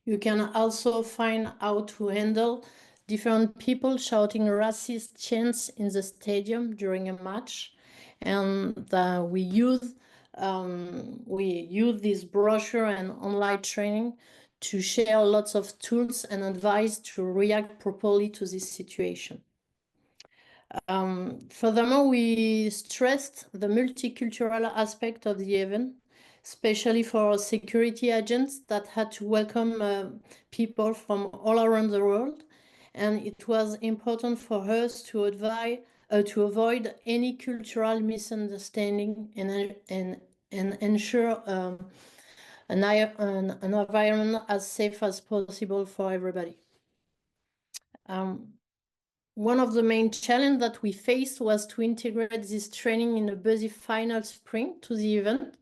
Speaker 6: You can also find how to handle different people shouting racist chants in the stadium during a match. And we use this brochure and online training to share lots of tools and advice to react properly to this situation. Furthermore, we stressed the multicultural aspect of the event, especially for security agents that had to welcome people from all around the world. And it was important for us to avoid any cultural misunderstanding and ensure an environment as safe as possible for everybody. One of the main challenges that we faced was to integrate this training in a busy final sprint to the event.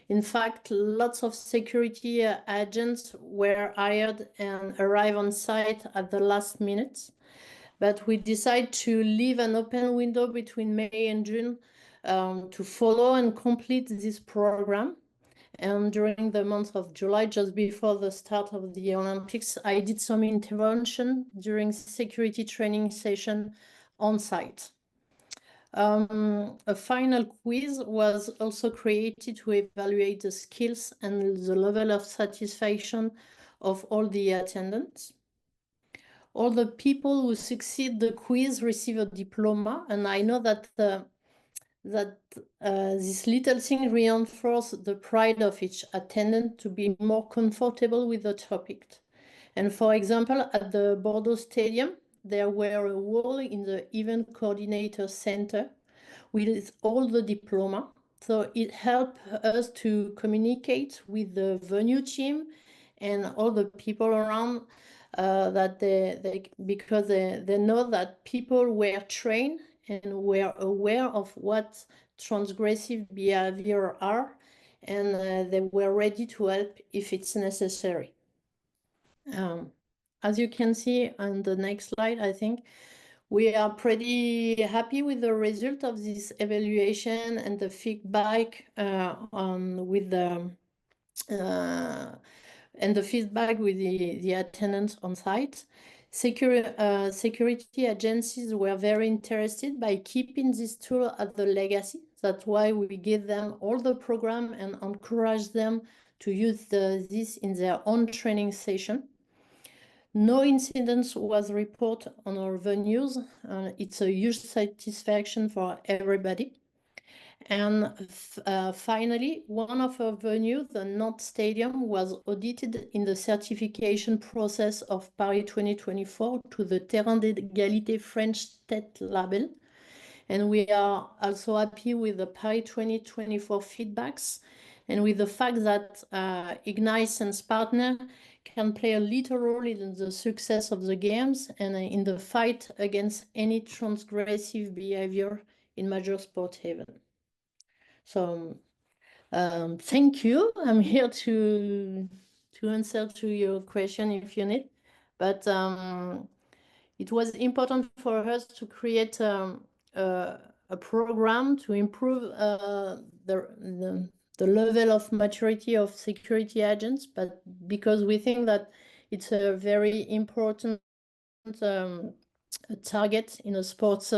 Speaker 6: In fact, lots of security agents were hired and arrived on site at the last minute. But we decided to leave an open window between May and June to follow and complete this program. And during the month of July, just before the start of the Olympics, I did some intervention during security training session on site. A final quiz was also created to evaluate the skills and the level of satisfaction of all the attendants. all the people who succeed the quiz receive a diploma, and I know that this little thing reinforces the pride of each attendant to be more comfortable with the topic. And for example, at the Bordeaux Stadium, there were a wall in the event coordinator center with all the diploma. So it helped us to communicate with the venue team and all the people around that because they know that people were trained and were aware of what transgressive behavior are, and they were ready to help if it's necessary. As you can see on the next slide, I think we are pretty happy with the result of this evaluation and the feedback with the attendants on site. Security agencies were very interested by keeping this tool at the legacy. That's why we give them all the program and encourage them to use this in their own training session. No incidents was reported on our venues. It's a huge satisfaction for everybody. And finally, one of our venues, the Nantes Stadium, was audited in the certification process of Paris 2024 to the Terrain d'Égalité French State label. And we are also happy with the Paris 2024 feedbacks and with the fact that IGNITX and Spartner can play a little role in the success of the games and in the fight against any transgressive behavior in major sport events. So thank you. I'm here to answer to your question if you need, but it was important for us to create a program to improve the level of maturity of security agents, but because we think that it's a very important target in a sports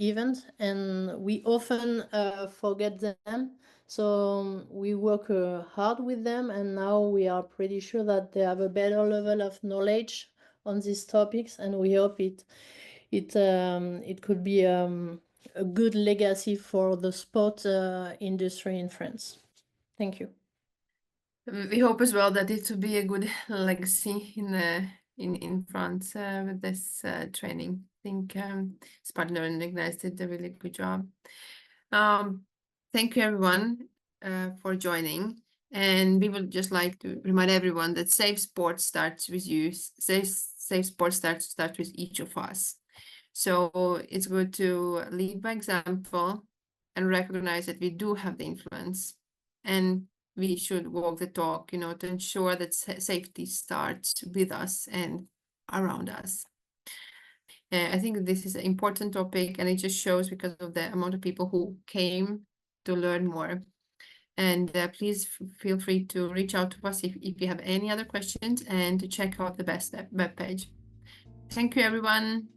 Speaker 6: event, and we often forget them. So we work hard with them, and now we are pretty sure that they have a better level of knowledge on these topics, and we hope it could be a good legacy for the sport industry in France. Thank you.
Speaker 1: We hope as well that it will be a good legacy in France with this training. I think Spartner and IGNITX did a really good job. Thank you everyone for joining, and we would just like to remind everyone that safe sport starts with you. Safe sport starts with each of us. So it's good to lead by example and recognize that we do have the influence, and we should walk the talk, you know, to ensure that safety starts with us and around us. I think this is an important topic, and it just shows because of the amount of people who came to learn more. And please feel free to reach out to us if you have any other questions, and to check out the BESST webpage. Thank you, everyone.